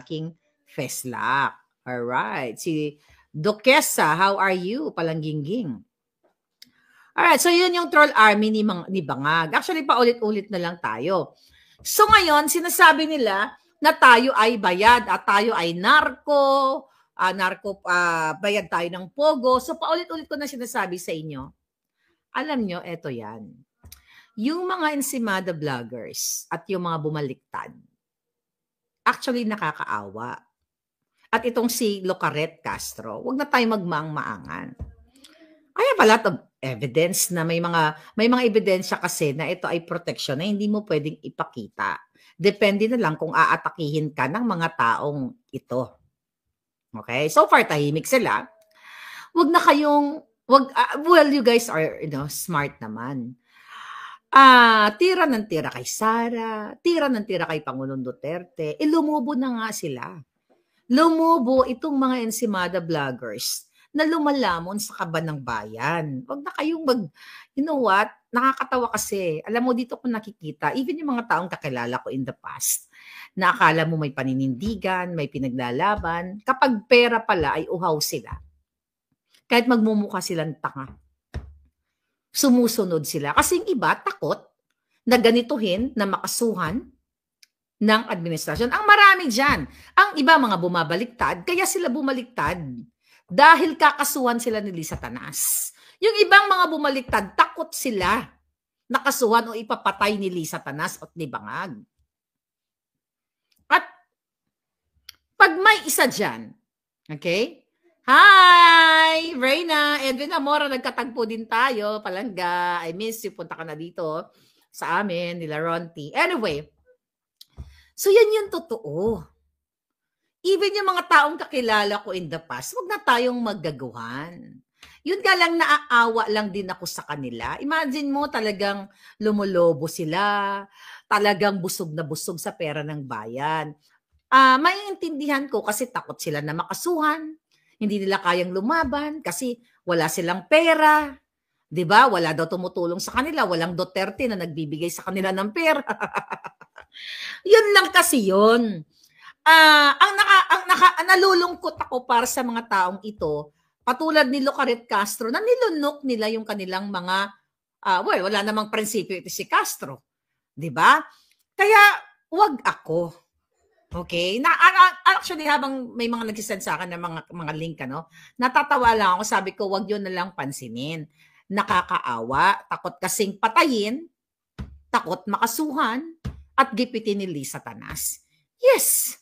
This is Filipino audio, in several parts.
aking Feslak. Alright. Si Duquesa, how are you? Palanggingging. Alright, so yun yung troll army ni Bangag. Actually, paulit-ulit na lang tayo. So ngayon, sinasabi nila na tayo ay bayad at tayo ay narko, bayad tayo ng pogo. So paulit-ulit ko na sinasabi sa inyo. Alam nyo, eto yan. Yung mga Ensimada vloggers at yung mga bumaliktad, actually nakakaawa. At itong si Locaret Castro, wag na tayo magmaang-maangan. I have a lot of evidence na may mga ebidensya kasi na ito ay protection na hindi mo pwedeng ipakita. Depende na lang kung aatakihin ka ng mga taong ito. Okay? So far, tahimik sila. Wag na kayong, well, you guys are, smart naman. Tira ng tira kay Sara, tira ng tira kay Pangulong Duterte, lumubo na nga sila. Lumubo itong mga Ensimada vloggers na lumalamon sa kaban ng bayan. Wag na kayong you know what? Nakakatawa kasi. Alam mo, dito ko nakikita, even yung mga taong kakilala ko in the past, na akala mo may paninindigan, may pinaglalaban, kapag pera pala ay uhaw sila. Kahit magmumukha silang tanga. Sumusunod sila. Kasi yung iba, takot na ganituhin, na makasuhan ng administrasyon. Ang marami dyan. Ang iba, mga bumabaliktad, kaya sila bumaliktad. Dahil kakasuhan sila ni Lisa Tanas. Yung ibang mga bumaliktad, takot sila nakasuhan o ipapatay ni Lisa Tanas at ni Bangag. At pag may isa dyan, okay? Hi! Reyna, Edwin Amora, nagkatagpo din tayo. Palangga, I miss you. Punta ka na dito sa amin, nila Ronti. Anyway, so yan yung totoo. Even yung mga taong kakilala ko in the past, wag na tayong maggaguhan. Yun ka lang, naaawa lang din ako sa kanila. Imagine mo talagang lumulobo sila, talagang busog na busog sa pera ng bayan. Maiintindihan ko kasi takot sila na makasuhan. Hindi nila kayang lumaban kasi wala silang pera. 'Di ba? Wala daw tumutulong sa kanila, walang Duterte na nagbibigay sa kanila ng pera. Yun lang kasi yun. Nalulungkot ako para sa mga taong ito, patulad ni Locaret Castro, na nilunok nila yung kanilang mga, wala namang prinsipyo ito si Castro. 'Di ba? Kaya, wag ako. Okay? Actually, habang may mga nag-send sa akin ng mga link, natatawa lang ako, sabi ko, wag yun na lang pansinin. Nakakaawa, takot kasing patayin, takot makasuhan, at gipitin ni Lisa Tanas. Yes!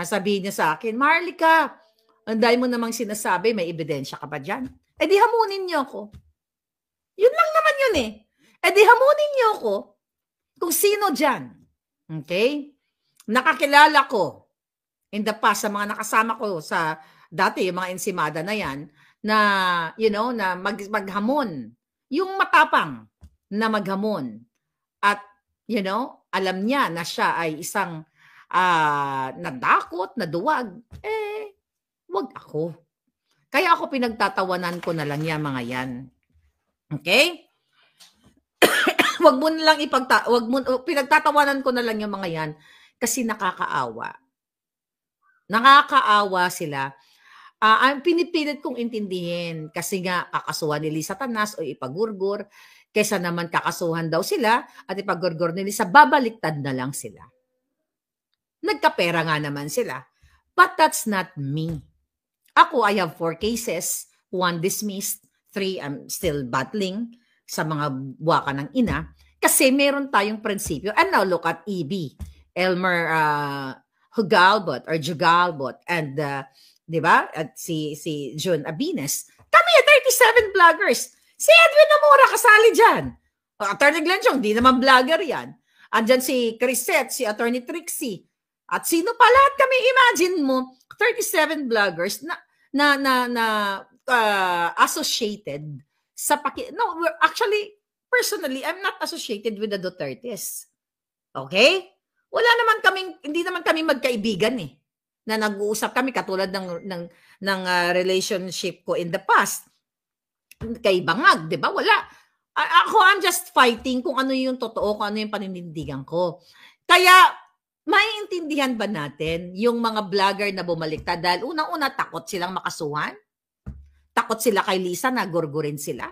Sabihin niya sa akin, Marlica, anday mo namang sinasabi, may ebidensya ka ba dyan? Di hamunin niyo ako. Yun lang naman yun eh. Di hamunin niyo ako kung sino dyan. Okay? Nakakilala ko in the past sa mga nakasama ko sa dati, yung mga Ensimada na yan, na, na maghamon. Yung matapang na maghamon. At, alam niya na siya ay isang nadakot, naduwag, wag ako. Kaya ako pinagtatawanan ko na lang yan, mga yan. Okay? Wag mo na lang pinagtatawanan ko na lang yung mga yan kasi nakakaawa. Nakakaawa sila. Ang pinipilit kong intindihin kasi nga kakasuhan ni Lisa Tanas o ipagurgur, kaysa naman kakasuhan daw sila at ipagurgur ni Lisa, babaliktad na lang sila. Nagkapera nga naman sila. But that's not me. Ako, I have 4 cases, 1 dismissed, 3 I'm still battling sa mga buwaka ng ina kasi meron tayong prinsipyo. And now look at EB, Elmer Jugalbot, and di ba? At si June Abines. Kami 37 vloggers. Si Edwin Amora kasali dyan. Attorney Glenn Chong, di naman vlogger yan. Andyan si Crisette, si Attorney Trixie. At sino pa lahat kami, imagine mo, 37 vloggers na associated sa No, actually, personally, I'm not associated with the Dutertes. Okay? Hindi naman kami magkaibigan eh. Na nag-uusap kami katulad ng relationship ko in the past. Kay Bangag, 'di ba? Wala. I'm just fighting kung ano yung totoo, kung ano yung paninindigan ko. Kaya maiintindihan ba natin yung mga vlogger na bumaliktad dahil unang-una takot silang makasuhan? Takot sila kay Lisa na gurgurin sila?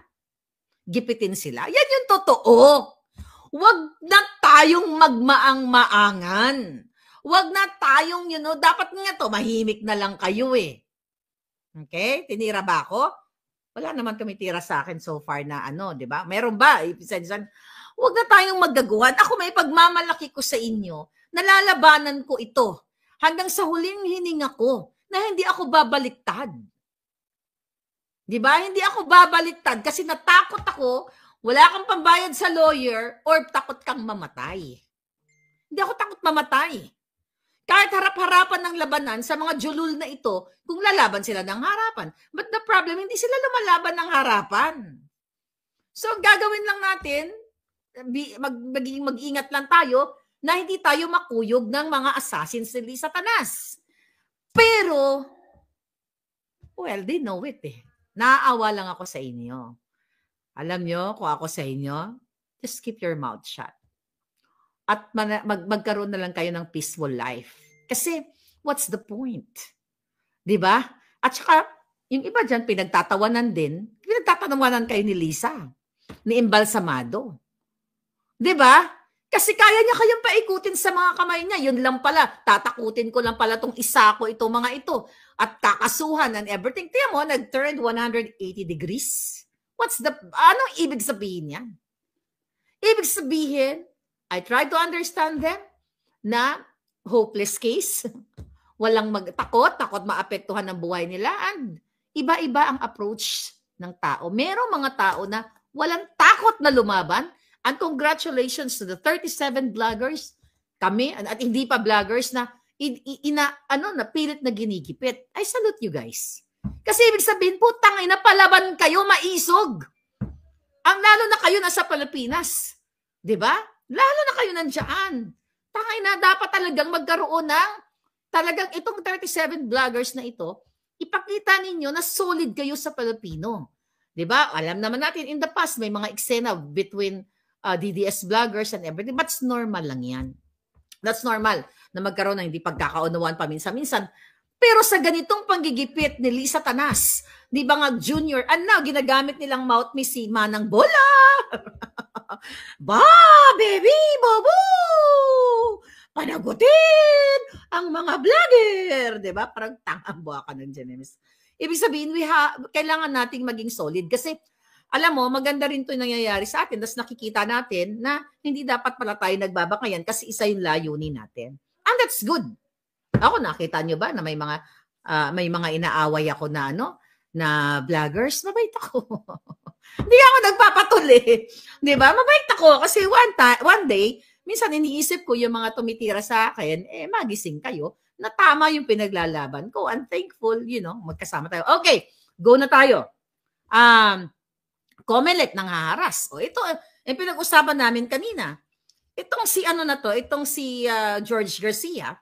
Gipitin sila? Yan yung totoo. Huwag na tayong magmaang-maangan. Huwag na tayong, dapat nga to, mahimik na lang kayo eh. Okay? Tinira ba ako? Wala naman tumitira sa akin so far na di ba? Meron ba? Huwag na tayong maggaguhan. Ako may pagmamalaki ko sa inyo. Nalalabanan ko ito. Hanggang sa huling hininga ko na hindi ako babaliktad. Di ba? Hindi ako babaliktad kasi natakot ako, wala kang pambayad sa lawyer or takot kang mamatay. Hindi ako takot mamatay. Kahit harap-harapan ng labanan sa mga julul na ito, kung lalaban sila ng harapan. But the problem, hindi sila lumalaban ng harapan. So, gagawin lang natin, mag-ingat lang tayo na hindi tayo makuyog ng mga assassins ni Satanas. Pero, well, they know it eh. Naaawa lang ako sa inyo. Alam nyo, kung ako sa inyo, just keep your mouth shut. At magkaroon na lang kayo ng peaceful life. Kasi, what's the point? Diba? At saka, yung iba dyan, pinagtatawanan kayo ni Lisa, ni Embalsamado. Diba? Kasi kaya niya kayong paikutin sa mga kamay niya. Yun lang pala, tatakutin ko lang pala tong isa ko, ito, mga ito. At kakasuhan and everything. Tiyan mo, nag-turned 180 degrees. Anong ibig sabihin yan? Ibig sabihin, I try to understand them na hopeless case. Walang takot maapektuhan ng buhay nila. And iba-iba ang approach ng tao. Merong mga tao na walang takot na lumaban. And congratulations to the 37 vloggers, kami, at hindi pa vloggers na pilit na ginigipit. I salute you guys. Kasi ibig sabihin, putang ina, palaban kayo, maisog. Ang lalo na kayo nasa Pilipinas. Diba? Lalo na kayo nandiyan. Tangay na, dapat talagang magkaroon ng talagang itong 37 vloggers na ito, ipakita ninyo na solid kayo sa Pilipino. Diba? Alam naman natin, in the past, may mga eksena between DDS vloggers and everything. But normal lang yan. That's normal na magkaroon ng hindi pagkakaunawaan paminsan-minsan. Pero sa ganitong panggigipit ni Lisa Tanas, di ba nga junior, ginagamit nilang mouthpiece si Manang Bola. Ba, baby, bobo! Panagutin ang mga vlogger. Di ba? Parang tangang buha ka ng Genemis. Ibig sabihin, kailangan nating maging solid kasi alam mo, maganda rin ito nangyayari sa atin. Tapos nakikita natin na hindi dapat pala tayo nagbabakayan kasi isa yung layunin natin. And that's good. Ako, nakita nyo ba na may mga inaaway ako na na vloggers? Mabait ako. Hindi ako nagpapatuli. Di ba? Mabait ako kasi one day, minsan iniisip ko yung mga tumitira sa akin, magising kayo na tama yung pinaglalaban ko. I'm thankful, magkasama tayo. Okay, go na tayo. Comelec nang haharas. O ito, pinag-usapan namin kanina. Itong si itong si George Garcia,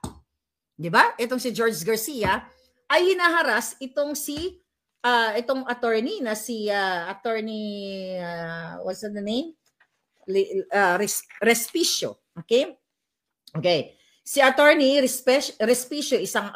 'di ba? Itong si George Garcia ay hinaharas itong itong attorney na si attorney what's the name? Respicio, okay? Okay. Si attorney Respicio isang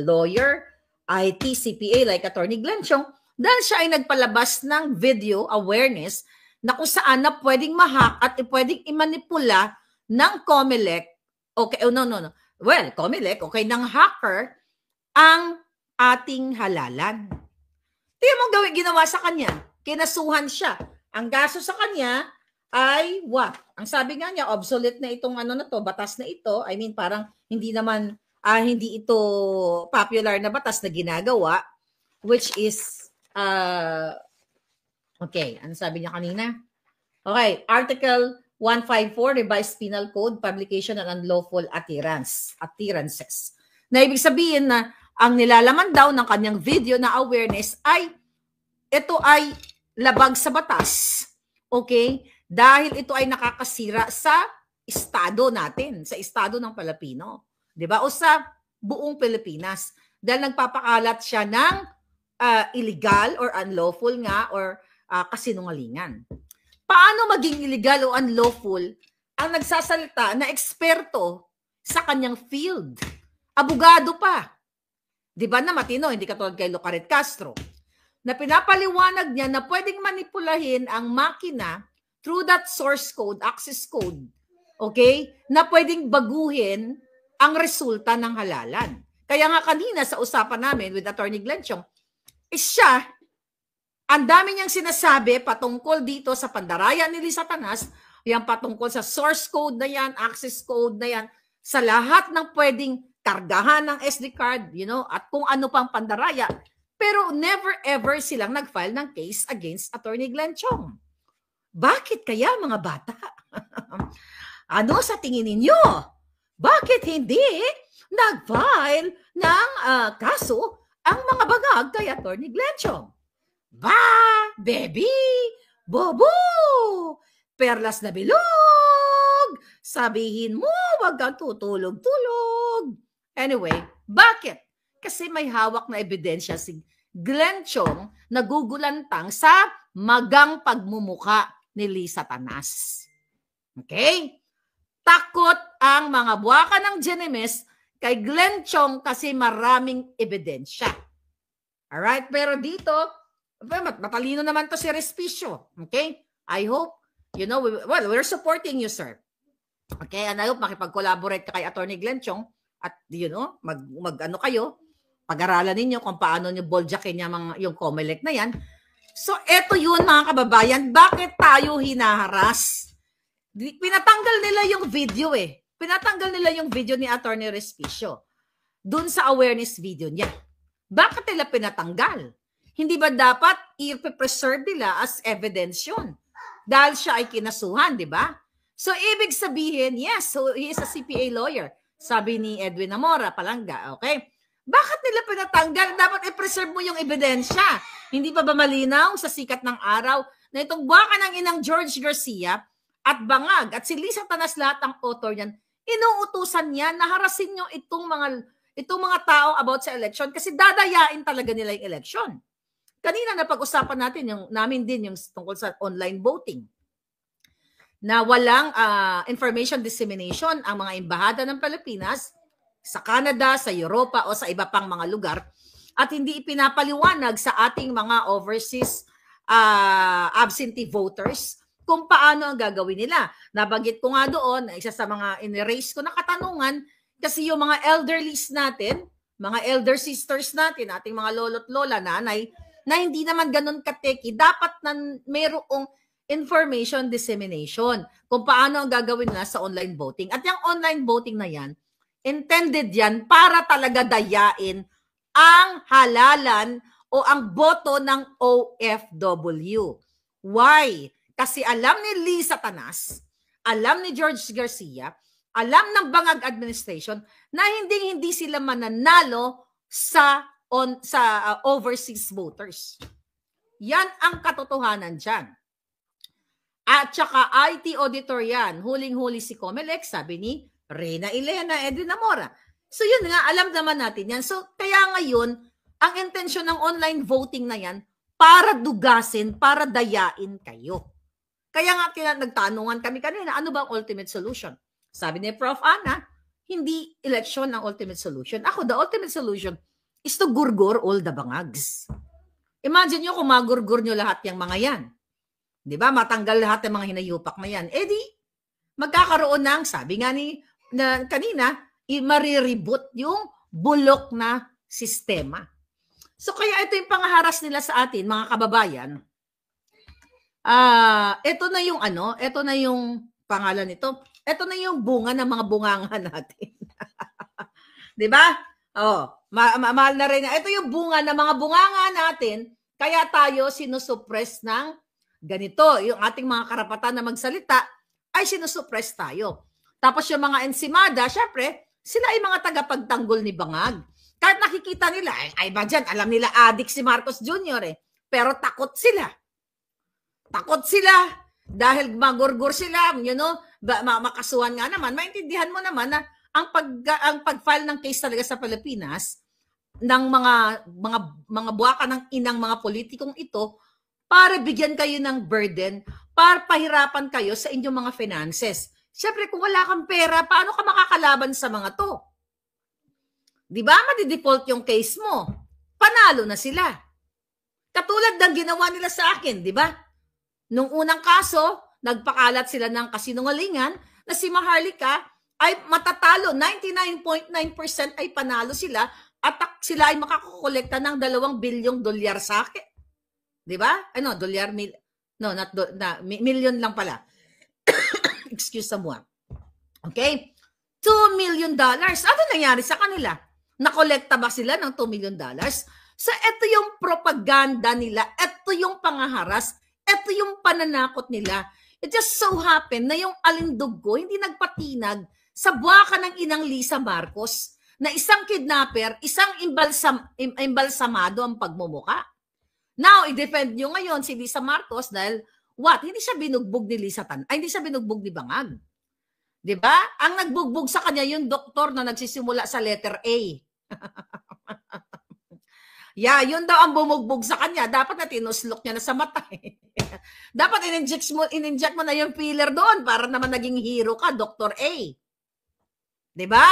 lawyer, IT, CPA like attorney Glenn Chong. Dahil siya ay nagpalabas ng video awareness na kung saan na pwedeng ma-hack at pwedeng imanipula ng Comelec, okay, no. Well, Comelec, okay, ng hacker ang ating halalan. Tingnan mo ginawa sa kanya. Kinasuhan siya. Ang gasto sa kanya ay what? Ang sabi nga niya, obsolete na itong batas na ito. I mean, parang hindi ito popular na batas na ginagawa, which is okay, ano sabi niya kanina? Okay, Article 154, Revised Penal Code, Publication and Unlawful Utterances. Na ibig sabihin na ang nilalaman daw ng kanyang video na awareness ay ito ay labag sa batas. Okay? Dahil ito ay nakakasira sa estado natin, sa estado ng Pilipino. 'Di ba? O sa buong Pilipinas. Dahil nagpapakalat siya ng illegal or unlawful nga or kasinungalingan. Paano maging illegal o unlawful ang nagsasalita na eksperto sa kanyang field. Abogado pa. Di ba na matino, hindi katulad kay Lucaret Castro, na pinapaliwanag niya na pwedeng manipulahin ang makina through that source code, access code, okay, na pwedeng baguhin ang resulta ng halalan. Kaya nga kanina sa usapan namin with Attorney Glenn Chong, siya, ang dami niyang sinasabi patungkol dito sa pandaraya ni Satanas, yung patungkol sa source code na yan, access code na yan, sa lahat ng pwedeng kargahan ng SD card, at kung ano pang pandaraya. Pero never ever silang nag-file ng case against Attorney Glenn Chong. Bakit kaya mga bata? Ano sa tingin ninyo? Bakit hindi nag-file ng kaso ang mga bangag kay Attorney Glenn Chong? Baby, bobo, perlas na bilog, sabihin mo, wag kang tutulog-tulog. Anyway, bakit? Kasi may hawak na ebidensya si Glenn Chong na gugulantang sa magang pagmumuka ni Satanas. Okay? Takot ang mga buwaka ng Genemes kay Glenn Chong kasi maraming ebidensya. Alright? Pero dito, matalino naman to si Respicio. Okay? I hope, we're supporting you, sir. Okay? And I hope makipag-collaborate ka kay Attorney Glenn Chong at, mag-ano kayo, pag-aralan ninyo kung paano nyo boljakin yung COMELEC na yan. So, eto yun mga kababayan, bakit tayo hinaharas? Pinatanggal nila yung video Pinatanggal nila yung video ni Attorney Respicio dun sa awareness video niya. Bakit nila pinatanggal? Hindi ba dapat i-preserve nila as evidence yun? Dahil siya ay kinasuhan, di ba? So, ibig sabihin, yes, so he is a CPA lawyer. Sabi ni Edwin Amora, Palanga, okay? Bakit nila pinatanggal? Dapat i-preserve mo yung ebidensya. Hindi pa ba malinaw sa sikat ng araw na itong baka ng inang George Garcia at bangag at si Satanas lahat ang author niyan, inuutusan niya na harasin nyo itong mga tao about sa election kasi dadayain talaga nila yung election. Kanina na pag-usapan namin din yung tungkol sa online voting na walang information dissemination ang mga embahada ng Pilipinas sa Canada, sa Europa o sa iba pang mga lugar at hindi ipinapaliwanag sa ating mga overseas absentee voters kung paano ang gagawin nila. Nabanggit ko nga doon, isa sa mga in-erase ko na katanungan, kasi yung mga elderlies natin, mga elder sisters natin, ating mga lolo't lola, nanay, na hindi naman ganun kateki, dapat na mayroong information dissemination kung paano ang gagawin nila sa online voting. At yung online voting na yan, intended yan para talaga dayain ang halalan o ang boto ng OFW. Why? Kasi alam ni Satanas, alam ni George Garcia, alam ng Bangag administration na hindi sila mananalo sa overseas voters. Yan ang katotohanan dyan. At saka IT auditor yan, huling-huli si COMELEC, sabi ni Reyna Elena Edwin Amora. So yun nga, alam naman natin yan. So kaya ngayon, ang intensyon ng online voting na yan, para dugasin, para dayain kayo. Kaya nga nagtanungan kami kanina, ano ba ang ultimate solution? Sabi ni Prof. Ana, hindi election ang ultimate solution. Ako, the ultimate solution is to gurgur all the bangags. Imagine nyo kung magurgur nyo lahat yung mga yan. Di ba? Matanggal lahat ng mga hinayupak na yan. Eh di, magkakaroon ng, sabi nga kanina, marireboot yung bulok na sistema. So kaya ito yung pangaharas nila sa atin, mga kababayan. Ito na yung pangalan nito. Ito na yung bunga ng mga bunganga natin. 'Di ba? Mahal na rin. Ito yung bunga ng mga bunganga natin, kaya tayo sinusuppress ng ganito. Yung ating mga karapatan na magsalita ay sinusuppress tayo. Tapos yung mga ensimada, syempre, sila ay mga tagapagtanggol ni Bangag. Kahit nakikita nila, ay ba dyan, alam nila adik si Marcos Jr. Pero takot sila. Takot sila dahil magurgur sila, makasuhan nga naman. Maintindihan mo naman na ang pag-file ng case talaga sa Pilipinas ng mga buwaka ng inang mga politikong ito para bigyan kayo ng burden, para pahirapan kayo sa inyong mga finances. Siyempre, kung wala kang pera, paano ka makakalaban sa mga to? Di ba? Madi-default yung case mo. Panalo na sila. Katulad ng ginawa nila sa akin, di ba? Nung unang kaso, nagpakalat sila ng kasinungalingan na si Maharlika ay matatalo. 99.9% ay panalo sila at sila ay makakakolekta ng $2 bilyong sa akin. Di ba? Ano, dolyar, million lang pala. Excuse mo. Okay? $2 million. Ano nangyari sa kanila? Nakolekta ba sila ng $2 million? So, ito yung propaganda nila. Ito yung pangaharas. Ito yung pananakot nila. It just so happened na yung alindog ko hindi nagpatinag sa buwaka ng inang Lisa Marcos na isang kidnapper, isang imbalsamado ang pagmumuka. Now, i-defend nyo ngayon si Lisa Marcos dahil what? Hindi siya binugbog ni hindi siya binugbog ni Bangag. 'Di ba? Ang nagbugbog sa kanya yung doktor na nagsisimula sa letter A. Yeah, yun daw ang bumugbog sa kanya. Dapat na tinuslok niya na sa mata. Dapat in-inject mo na yung filler doon para naman naging hero ka, Dr. A. 'Di ba?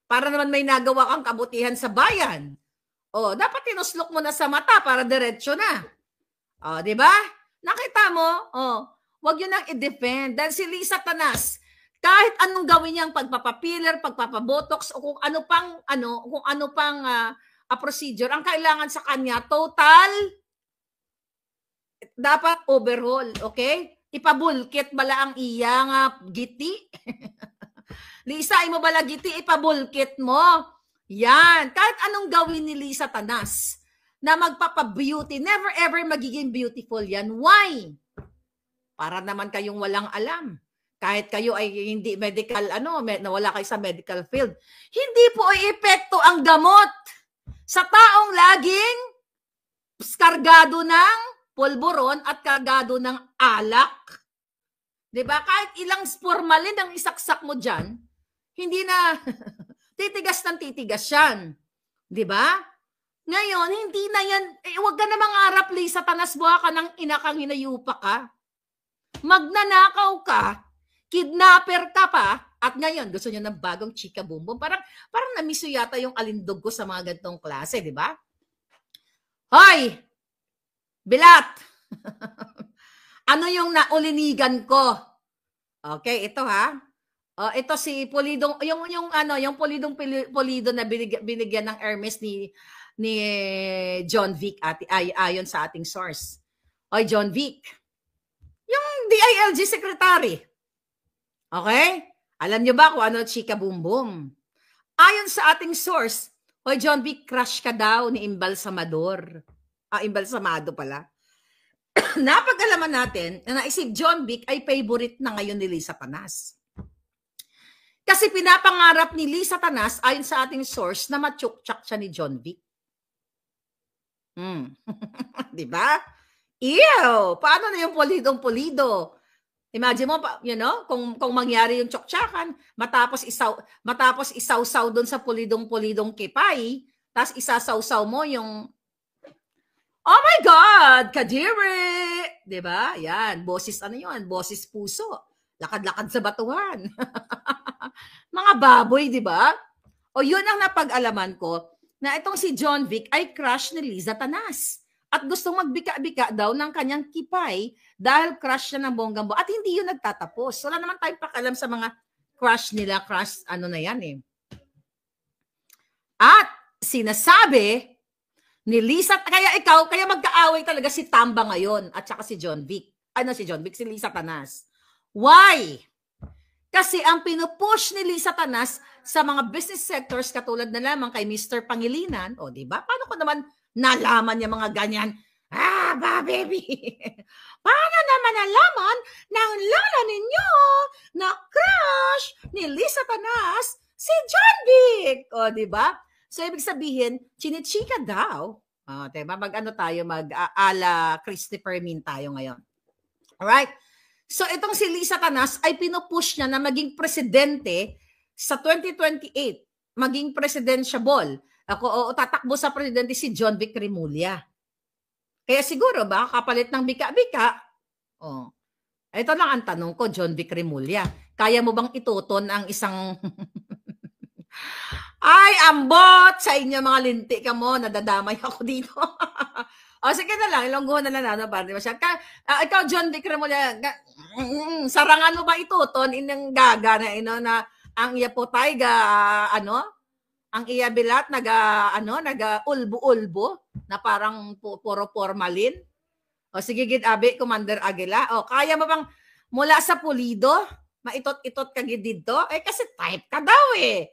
Para naman may nagawa kang kabutihan sa bayan. Oh, dapat tinuslok mo na sa mata para diretso na. Oh, 'di ba? Nakita mo? Oh, wag yun nang i-defend dahil si Lisa Tanas, kahit anong gawin niyang pagpapapiller, pagpapabotox o kung ano pang procedure, ang kailangan sa kanya total dapat overhaul, okay? Ipabulkit bala ang iyang giti. Lisa, imo bala giti ipabulkit mo. Yan, kahit anong gawin ni Lisa Tanas na magpapa-beauty, never ever magiging beautiful yan. Why? Para naman kayong walang alam. Kahit kayo ay hindi medical, nawala kayo sa medical field. Hindi po ay epekto ang gamot sa taong laging kargado ng pulburon at kargado ng alak. 'Di ba? Kahit ilang formalin ang isaksak mo diyan, hindi na titigas ng titigas yan. 'Di ba? Ngayon, hindi na yan, huwag ka na mangarap, Lisa Tanas, buha ka ng inakang hinayupa ka. Magnanakaw ka, kidnapper ka pa, at ngayon, gusto niyo ng bagong chika bumbum. Parang namiso yata yung alindog ko sa mga ganitong klase, di ba? Hoy! Bilat! Ano yung naulinigan ko? Okay, ito ha. Ito si Polidong, yung Polido na binigyan ng Hermes ni John Vic ayon sa ating source. Oy, John Vic. Yung DILG secretary. Okay? Alam niyo ba kung ano chika boom boom? Ayon sa ating source, oy, John Vic, crush ka daw ni Imbalsamador. Imbalsamado pala. Napag-alaman natin na si John Vic ay favorite na ngayon ni Lisa Tanas. Kasi pinapangarap ni Lisa Tanas ayon sa ating source na matsuktsak siya ni John Vic. Di ba? Ew! Paano na yung polidong-polido? Imagine mo, kung mangyari yung tsuktsakan, matapos isaw-saw doon sa polidong-polidong kipay, tapos isasaw-saw mo yung oh my God! Kadiri! Di ba? Yan. Boses Boses puso. Lakad-lakad sa batuhan. Mga baboy, di ba? O yun ang napag-alaman ko na itong si John Vic ay crush ni Lisa Tanas. At gustong magbika-bika daw ng kanyang kipay dahil crush siya ng bonggang-bongga. At hindi yun nagtatapos. Wala naman tayong pakalam sa mga crush nila. Crush, na yan eh. At sinasabi ni Lisa, kaya magkaaway talaga si Tamba ngayon at saka si John Vic. Si John Vic, si Lisa Tanas. Why? Kasi ang pinupush ni Lisa Tanas sa mga business sectors katulad na lamang kay Mr. Pangilinan, di ba? Paano ko naman nalaman yung mga ganyan? Baby! Paano naman nalaman na ang lola ninyo na crush ni Lisa Tanas si John Vic? Di ba? So, ibig sabihin, chinichika daw. Diba? Mag-ala Christopher Min tayo ngayon. Alright? So, itong si Lisa Tanas ay pinupush niya na maging presidente sa 2028. Maging presidentiable. Tatakbo sa presidente si John Vic Remulla. Kaya siguro, baka kapalit ng bika-bika. Ito lang ang tanong ko, John Vic Remulla. Kaya mo bang ituton ang isang... Ay, ambot sa inyo mga linti ka mo. Nadadamay ako dito. O, sige na lang. Ilongguhan na lang. Ano, di ba siya? Ikaw, John Vic Remulla, sarangan mo ba ituton inang gaga na ino na ang iya po tayo ang iya bilat naga ulbo-ulbo na parang puro formalin. O sige gid abi Commander Aguila. O kaya mo bang mula sa pulido maitot-itot ka gid dito? Kasi type ka daw eh.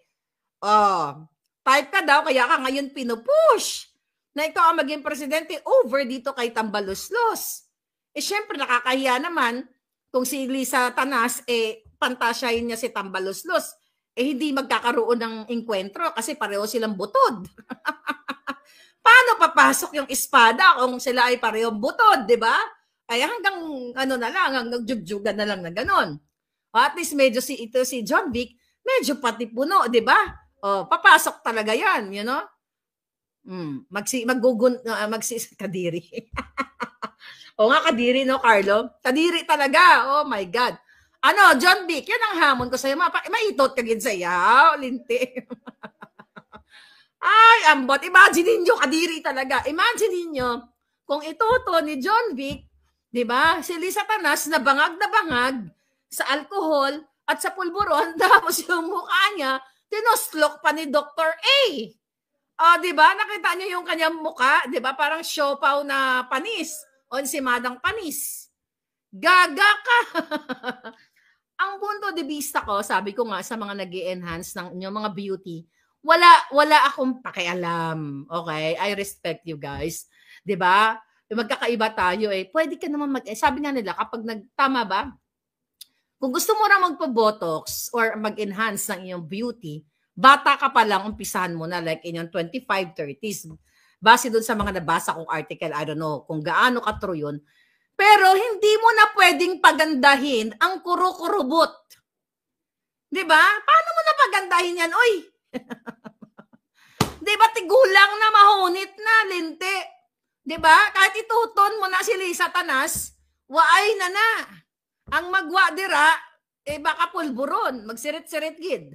Type ka daw kaya ka ngayon pinupush na ikaw ang maging presidente over dito kay Tambaluslos. Syempre nakakahiya naman kung si Lisa Tanas pantasyahin niya si Tambaluslos. Hindi magkakaroon ng enkwentro kasi pareho silang butod. Paano papasok yung espada kung sila ay parehong butod, di ba? Ay hanggang hanggang jugjugan na lang na ganon. At least medyo si John Vic, medyo pati puno, di ba? Papasok talaga yan, you know? Kadiri. O nga, kadiri, no, Carlo? Kadiri talaga. Oh my God. John Vic, yan ang hamon ko sa'yo. Maitot ka gid sa'yo, linti. Ay, ambot. Imagine ninyo, kadiri talaga. Imagine ninyo, kung ituto ni John Vic, di ba, si Lisa Tanas na bangag sa alcohol at sa pulburon, tapos yung mukha niya, tinuslok pa ni Dr. A. Di ba? Nakita niyo yung kanyang mukha, di ba? Parang siopaw na panis o ensimadang panis. Gaga ka! Ang punto de vista ko, sabi ko nga sa mga nag-i-enhance ng inyong mga beauty, wala akong pakialam. Okay? I respect you guys. 'Di ba? Magkakaiba tayo eh. Pwede ka naman sabi nga nila kapag tama ba? Kung gusto mo na magpa-botox or mag-enhance ng iyong beauty, bata ka pa lang, umpisahan mo na like inyong 25, 30s. Base dun sa mga nabasa kong article, I don't know kung gaano ka-true yun. Pero hindi mo na pwedeng pagandahin ang kuro-kurubot. 'Di ba? Paano mo na pagandahin yan, oy? 'Di ba tigulang na mahunit na, linti? 'Di ba? Kahit ituton mo na si Lisa Tanas, waay na na. Ang magwa dira, baka pulburon, magsirit-sirit gid.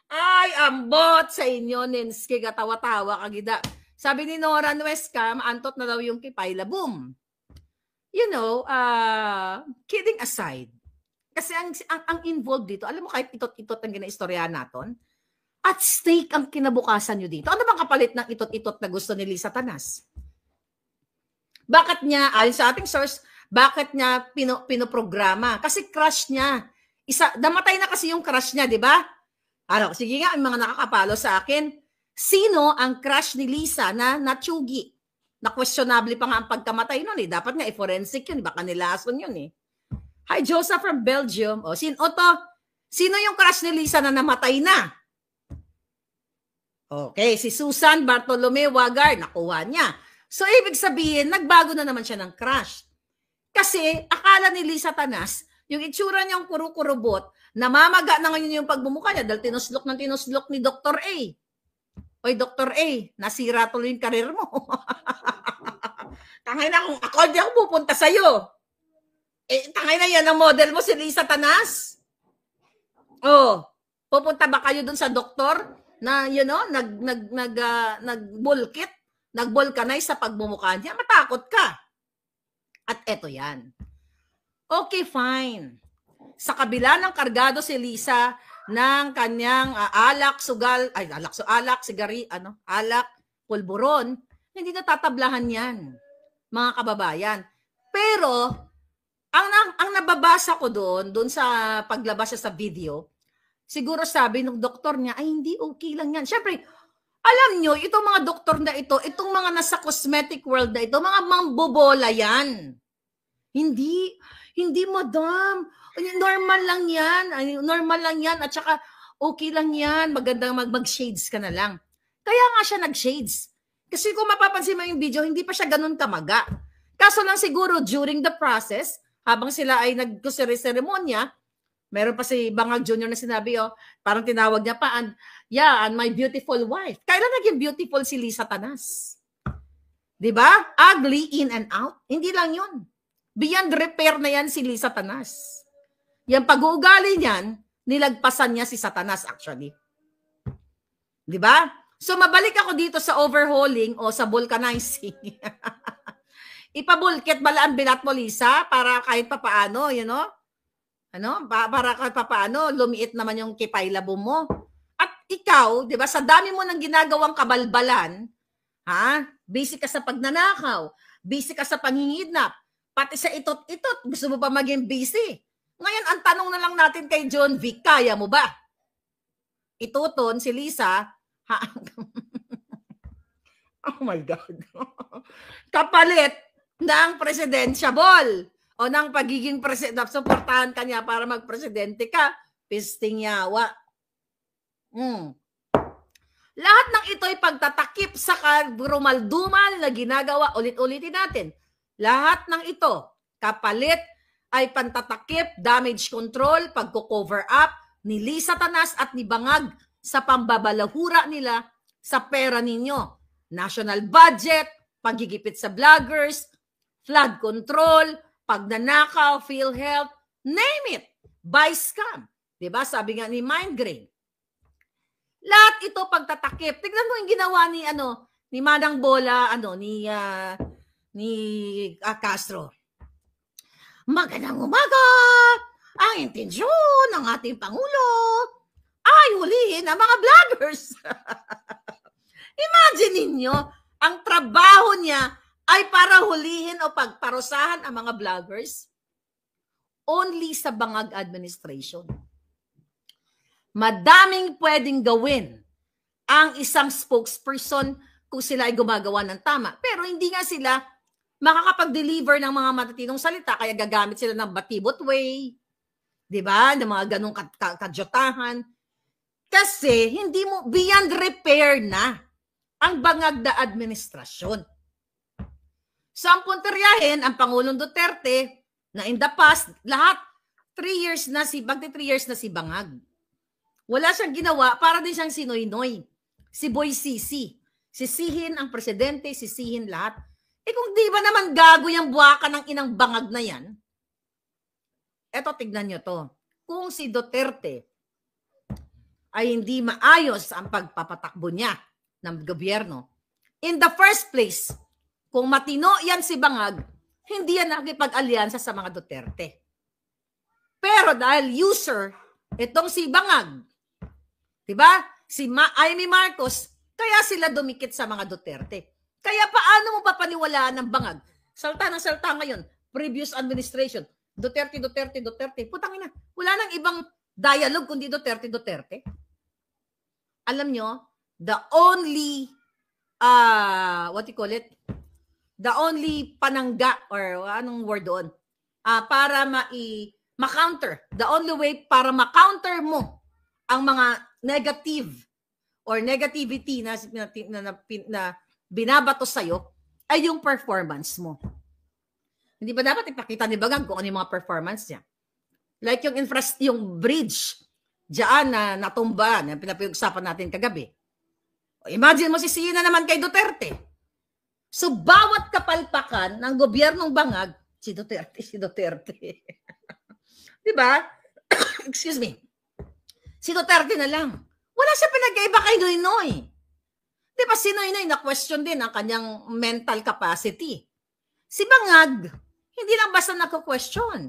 Ay, ambot sa inyo, Ninski, katawa-tawa kagida. Sabi ni Nora Nuesca, maantot na daw yung kipay, boom. You know, kidding aside, kasi ang involved dito, alam mo kahit itot-itot ang ginaistoryahan natin, at stake ang kinabukasan nyo dito. Ano bang kapalit ng itot-itot na gusto ni Lisa Tanas? Bakit niya, ayon sa ating source, bakit niya pinoprograma? Kasi crush niya. Namatay na kasi yung crush niya, di ba? Sige nga, ang mga nakakapalo sa akin, sino ang crush ni Lisa na natsugi? Na questionable pa nga ang pagkamatay nun eh. Dapat nga forensic yun, baka nilason yun eh. Hi, Joseph from Belgium. Sino yung crush ni Lisa na namatay na? Okay, si Susan Bartolome Wagar, nakuha niya. So, ibig sabihin, nagbago na naman siya ng crush. Kasi, akala ni Lisa Tanas, yung itsura niyang kuro-kurubot, namamaga na ngayon yung pagbumuka niya dahil tinuslok ni Dr. A. Oy, Dr. A, nasira tuloy yung karir mo. Tangay na kung ako, hindi ako pupunta sa'yo. Tangay na yan ang model mo, si Lisa Tanas. Pupunta ba kayo dun sa doktor na, you know, nagbulkit, nagbolcanize sa pagbumuka niya? Matakot ka. At eto yan. Okay, fine. Sa kabila ng kargado si Lisa ng kanyang alak, pulburon, hindi natatablahan yan, mga kababayan. Pero, ang nababasa ko doon sa paglabas sa video, siguro sabi ng doktor niya, ay hindi okay lang yan. Siyempre, alam nyo, itong mga doktor na ito, itong mga nasa cosmetic world na ito, mga mambobola yan. Hindi madam. Normal lang yan. At saka, okay lang yan. Magandang mag-shades ka na lang. Kaya nga siya nag-shades. Kasi kung mapapansin mo yung video, hindi pa siya ganun kamaga. Kaso lang siguro, during the process, habang sila ay nag-seremonya, meron pa si Bangag Jr. na sinabi, parang tinawag niya pa, and my beautiful wife. Kailan naging beautiful si Lisa Tanas? Diba? Ugly in and out. Hindi lang yun. Beyond repair na yan si Lisa Tanas. Yung pag-uugali niyan, nilagpasan niya si Satanas actually. Di ba? So mabalik ako dito sa overhauling o sa vulcanizing. Ipabulkit bala ang bilat mo, Lisa, para kahit papaano, you know? Ano? Para kahit papaano, lumiit naman yung kipaylabo mo. At ikaw, di ba, sa dami mo ng ginagawang kabalbalan, ha? Busy ka sa pagnanakaw, busy ka sa panghihidnap, pati sa itot-itot, gusto mo pa maging busy. Ngayon, ang tanong na lang natin kay John Vic, kaya mo ba? Ituton, si Lisa, ha? Oh my God. Kapalit ng presidensyable o ng pagiging president, suportahan ka niya para magpresidente ka, pisting yawa. Lahat ng ito'y pagtatakip sa rumaldumal na ginagawa, ulit-ulitin natin. Lahat ng ito, kapalit ay pantatakip, damage control, pagko-cover up ni Lisa Tanas at ni Bangag sa pambabalahura nila sa pera ninyo. National budget, paggigipit sa vloggers, flood control, pagnanakaw, PhilHealth, name it, buy scam. Diba? Sabi nga ni Mindgrain. Lahat ito pagtatakip. Tignan mo yung ginawa ni Manang Bola, ni Castro. Magandang umaga! Ang intensyon ng ating Pangulo ay hulihin ang mga vloggers. Imagine ninyo, ang trabaho niya ay para hulihin o pagparusahan ang mga vloggers only sa Bangag administration. Madaming pwedeng gawin ang isang spokesperson kung sila ay gumagawa ng tama. Pero hindi nga sila makakapag-deliver ng mga matatinong salita, kaya gagamit sila ng batibot way, di ba? Ng mga ganong kadyotahan. Kasi hindi mo, beyond repair na ang Bangag na administrasyon. So ang punteryahin, ang Pangulong Duterte, na in the past, lahat, 3 years na si Bangag. Wala siyang ginawa, para din siyang sinoy-noy. Si Boy Sisi. Sisihin ang presidente, sisihin lahat. Kung di ba naman gago yung buwaka ng inang Bangag na yan, eto, tignan nyo to. Kung si Duterte ay hindi maayos ang pagpapatakbo niya ng gobyerno, in the first place, kung matino yan si Bangag, hindi yan nakipag-alyansa sa mga Duterte. Pero dahil user, itong si Bangag, diba? Si Amy Marcos, kaya sila dumikit sa mga Duterte. Kaya paano mo papaniwalaan ng Bangag? Salta ng salta ngayon, previous administration, Duterte. Putang ina, wala nang ibang dialogue kundi Duterte. Alam nyo, the only, what you call it? The only panangga, or anong word doon, para ma-counter, the only way para ma-counter mo ang mga negative or negativity na binabato sa'yo ay yung performance mo. Hindi ba dapat ipakita ni Bangag kung ano yung mga performance niya? Like yung bridge diyan na natumba, na pinapag-usapan natin kagabi. Imagine mo sisihin na naman kay Duterte. So bawat kapalpakan ng gobyernong Bangag, si Duterte. Di ba? Excuse me. Si Duterte na lang. Wala siya pinag-iba kay Noynoy. Di ba si Noynoy na-question din ang kanyang mental capacity. Si Bangag, hindi lang basta nako-question.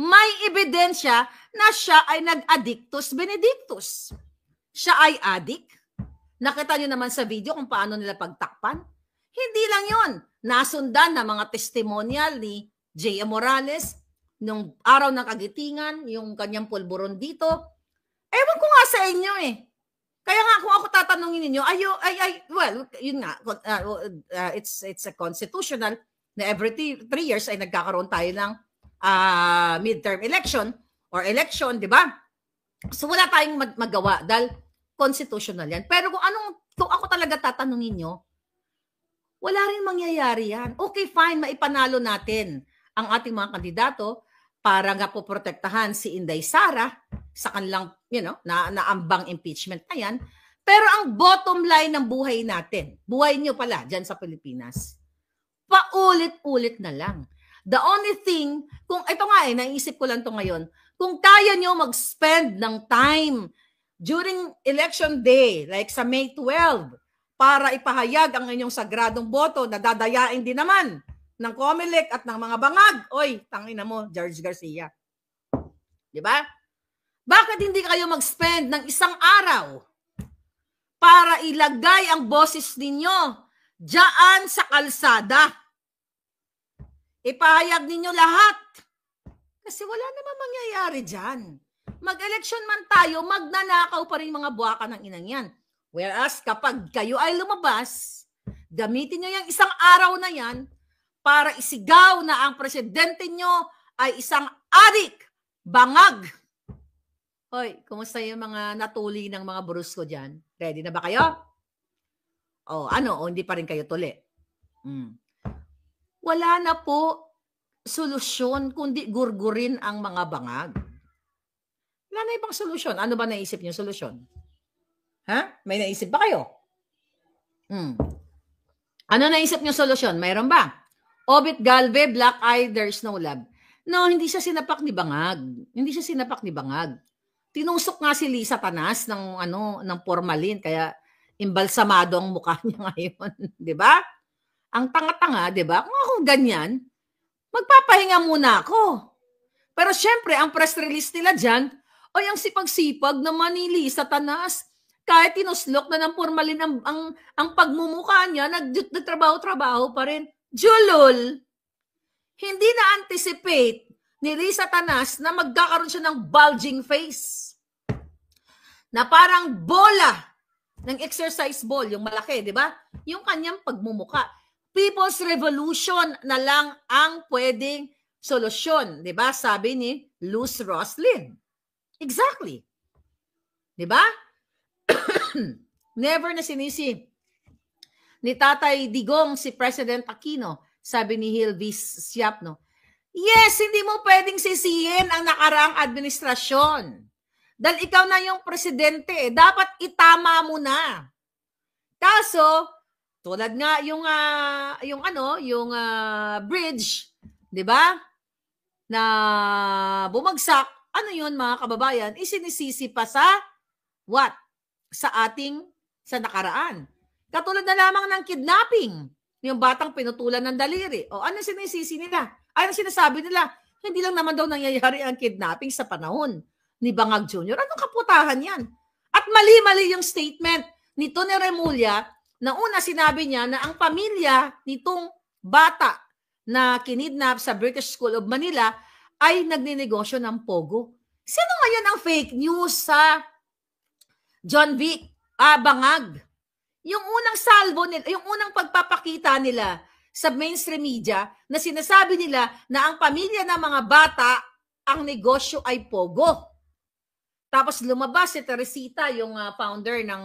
May ebidensya na siya ay nag-addictus benedictus. Siya ay addict. Nakita niyo naman sa video kung paano nila pagtakpan. Hindi lang yon. Nasundan na mga testimonial ni J.M. Morales nung araw ng kagitingan, yung kanyang pulburon dito. Ewan ko nga sa inyo eh. Kaya nga kung ako tatanungin ninyo, well, yun nga, it's a constitutional na every 3 years ay nagkakaroon tayo ng midterm election or election, di ba? So wala tayong magawa dahil constitutional yan. Pero kung ako talaga tatanungin nyo, wala rin mangyayari yan. Okay, fine, maipanalo natin ang ating mga kandidato para nga po protektahan si Inday Sara sa kanilang, naambang impeachment na yan. Pero ang bottom line ng buhay natin, buhay nyo pala dyan sa Pilipinas, paulit-ulit na lang. The only thing, kung ito nga naisip ko lang to ngayon, kung kaya nyo mag-spend ng time during election day, like sa May 12, para ipahayag ang inyong sagradong boto na dadayain din naman ng COMELEC at ng mga bangag. Oy, tangina mo, George Garcia. Di ba? Bakit hindi kayo mag-spend ng isang araw para ilagay ang boses ninyo diyan sa kalsada? Ipahayag ninyo lahat. Kasi wala naman mangyayari dyan. Mag-election man tayo, magnanakaw pa rin mga buwaka ng inang yan. Whereas kapag kayo ay lumabas, gamitin nyo yung isang araw na yan para isigaw na ang presidente nyo ay isang adik, bangag. Hoy, kumusta yung mga natuli ng mga brusko dyan? Ready na ba kayo? O hindi pa rin kayo tuli. Wala na po solusyon kundi gurgurin ang mga bangag. Wala na ibang solusyon. Ano ba naisip niyo solusyon? Ha? May naisip ba kayo? Ano naisip niyo solusyon? Mayroon ba? Obit Galve, Black Eye, There's No Love. No, hindi siya sinapak ni bangag. Hindi siya sinapak ni bangag. Tinusok nga si Lisa Tanas ng formalin kaya imbalsamado ang mukha niya ngayon, 'di ba? Ang tanga-tanga, 'di ba? Kung ako ganyan, magpapahinga muna ako. Pero syempre, ang press release nila diyan, ang sipag-sipag naman ni Lisa Tanas. Kahit tinuslok na ng formalin ang pagmumukha niya, nagtrabaho-trabaho pa rin. Julol, hindi na-anticipate ni Lisa Tanas na magkakaroon siya ng bulging face. Na parang bola ng exercise ball, yung malaki, di ba? Yung kanyang pagmumuka. People's Revolution na lang ang pwedeng solusyon, di ba? Sabi ni Luz Roslin. Exactly. Di ba? Never na sinisi ni Tatay Digong si President Aquino, sabi ni Hilvis Siap, no? Yes, hindi mo pwedeng sisihin ang nakaraang administrasyon. Dahil ikaw na yung presidente, dapat itama mo na. Kaso, tulad nga yung bridge, 'di ba? Na bumagsak, yun mga kababayan, isinisisi pa sa what? Sa nakaraan. Katulad na lamang ng kidnapping, yung batang pinutulan ng daliri. O ano sinisisi nila? Ano sinasabi nila? Hindi lang naman daw nangyayari ang kidnapping sa panahon ni Bangag Jr. Anong kaputahan yan? At mali-mali yung statement ni Tony Remulla na una sinabi niya na ang pamilya nitong bata na kinidnap sa British School of Manila ay nagninegosyo ng pogo. Sino ngayon ang fake news sa John Vic Bangag? Yung unang salvo nila, yung unang pagpapakita nila sa mainstream media na sinasabi nila na ang pamilya ng mga bata, ang negosyo ay pogo. Tapos lumabas si Teresita, yung founder ng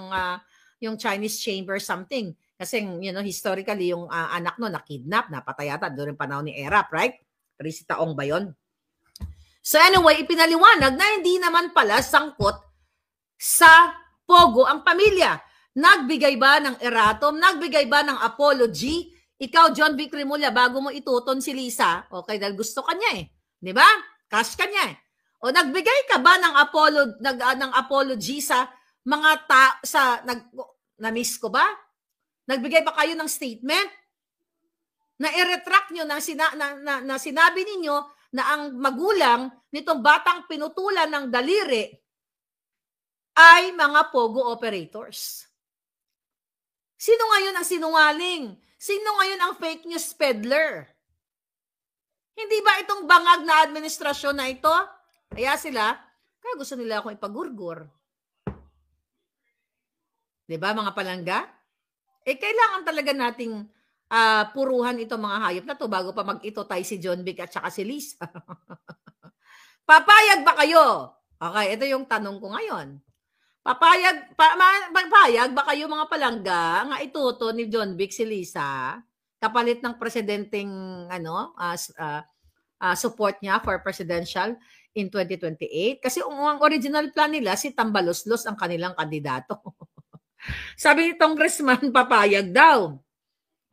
yung Chinese Chamber something. Kasi historically yung anak no nakidnap, napatay yata doon yung panahon ni Erap, right? Teresita Ong ba yun? So anyway, ipinaliwanag na hindi naman pala sangkot sa pogo ang pamilya. Nagbigay ba ng erratum? Nagbigay ba ng apology? Ikaw, John Vic Remulla, bago mo ituton si Lisa, okay, dahil gusto ka niya eh. Di ba? Cash ka niya eh. O nagbigay ka ba ng apology sa mga na-miss ko ba? Nagbigay ba kayo ng statement? Na i-retract nyo na sinabi ninyo na ang magulang nitong batang pinutulan ng daliri ay mga pogo operators. Sino ngayon ang sinungaling? Sino ngayon ang fake news peddler? Hindi ba itong bangag na administrasyon na ito? Kaya gusto nila akong ipagurgur. Diba mga palangga? Kailangan talaga nating puruhan itong mga hayop na to bago pa mag-ito tayo si John Vic at saka si Lisa. Papayag ba kayo? Okay, ito yung tanong ko ngayon. Papayag ba kayo mga palangga nga ituto ni John Vic si Lisa kapalit ng presidenteng support niya for presidential in 2028? Kasi ang original plan nila si Tambaloslos ang kanilang kandidato. Sabi ni Congressman papayag daw.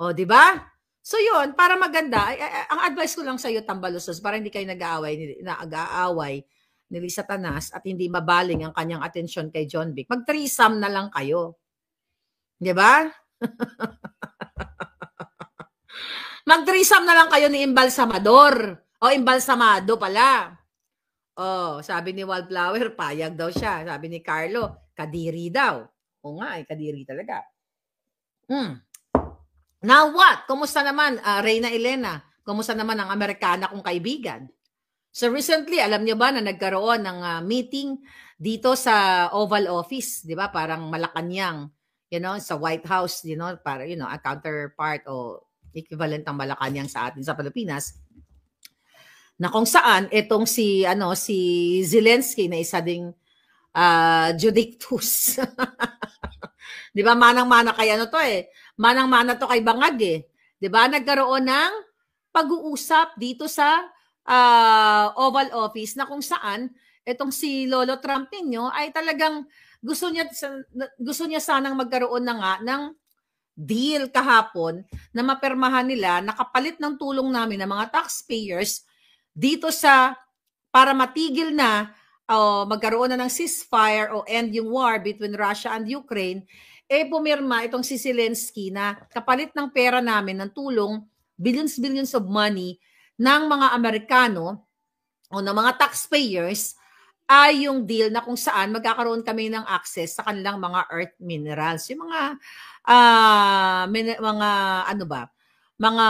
O di ba? So yun, para maganda, ang advice ko lang sa iyo, Tambaluslos, para hindi kayo nag-aaway ni Satanas at hindi mabaling ang kanyang atensyon kay John Vic, mag-threesome na lang kayo. Di ba? Mag-threesome na lang kayo ni Imbalsamador. O Imbalsamado pala. Oh, sabi ni Wildflower, payag daw siya. Sabi ni Carlo, kadiri daw. O nga, kadiri talaga. Now what? Kumusta naman, Reyna Elena? Kumusta naman ang Amerikana kong kaibigan? So recently, alam niyo ba na nagkaroon ng meeting dito sa Oval Office, di ba? Parang Malacanang, sa White House, para, a counterpart o equivalent ng Malacanang sa atin sa Pilipinas. Na kung saan itong si Zelensky na isa ding Judictus. Di ba? Manang-mana kay to eh. Manang-mana to kay Bangag eh. Di ba? Nagkaroon ng pag-uusap dito sa Oval Office na kung saan itong si Lolo Trump ninyo ay talagang gusto niya sanang magkaroon na nga ng deal kahapon na mapirmahan nila na kapalit ng tulong namin ng mga taxpayers dito para matigil na magkaroon na ng ceasefire o end yung war between Russia and Ukraine, pumirma itong si Zelensky na kapalit ng pera namin ng tulong, billions of money ng mga Amerikano o ng mga taxpayers ay yung deal na kung saan magkakaroon kami ng access sa kanilang mga earth minerals. Yung mga mga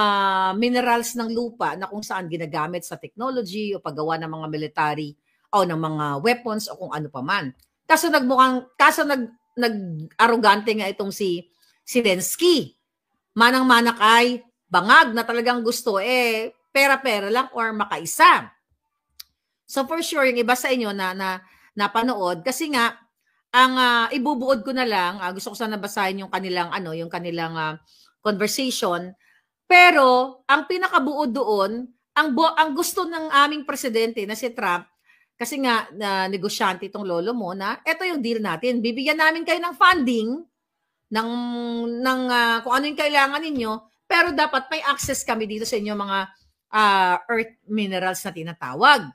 minerals ng lupa na kung saan ginagamit sa technology o paggawa ng mga military o ng mga weapons o kung ano pa man. Kaso nag-arrogante nga itong si Zelensky. Manang-mana kay Bangag na talagang gusto pera-pera lang or makaisa. So for sure, yung iba sa inyo na napanood, kasi nga, ang ibubuod ko na lang, gusto ko sana basahin yung kanilang, conversation, pero ang pinakabuod doon, ang gusto ng aming presidente na si Trump, kasi nga negosyante itong lolo mo na ito yung deal natin. Bibigyan namin kayo ng funding ng kung ano yung kailangan ninyo, pero dapat may access kami dito sa inyo mga earth minerals na tinatawag.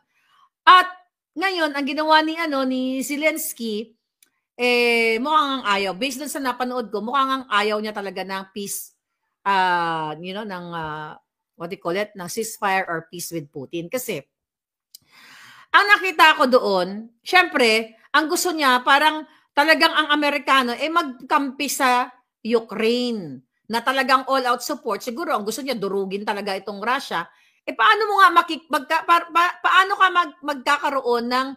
At ngayon, ang ginawa ni Zelensky, mukhang ang ayaw. Based dun sa napanood ko, mukhang ang ayaw niya talaga ng peace, ng ceasefire or peace with Putin. Kasi, ang nakita ko doon, syempre, ang gusto niya, parang talagang ang Amerikano, magkampi sa Ukraine, na talagang all-out support. Siguro, ang gusto niya, durugin talaga itong Russia. Paano mo nga paano ka magkakaroon ng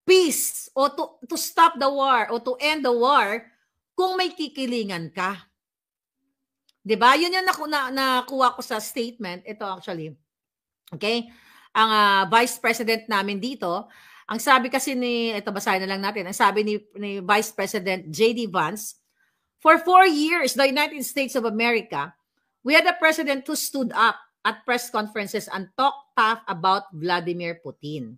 peace o to stop the war o to end the war kung may kikilingan ka? 'Di ba? Yun yung nakuha ko sa statement. Ito actually. Okay? Ang Vice President namin dito, ang sabi kasi ito basahin na lang natin. Ang sabi ni Vice President J.D. Vance, for 4 years, the United States of America, we had a president who stood up at press conferences and talked tough about Vladimir Putin.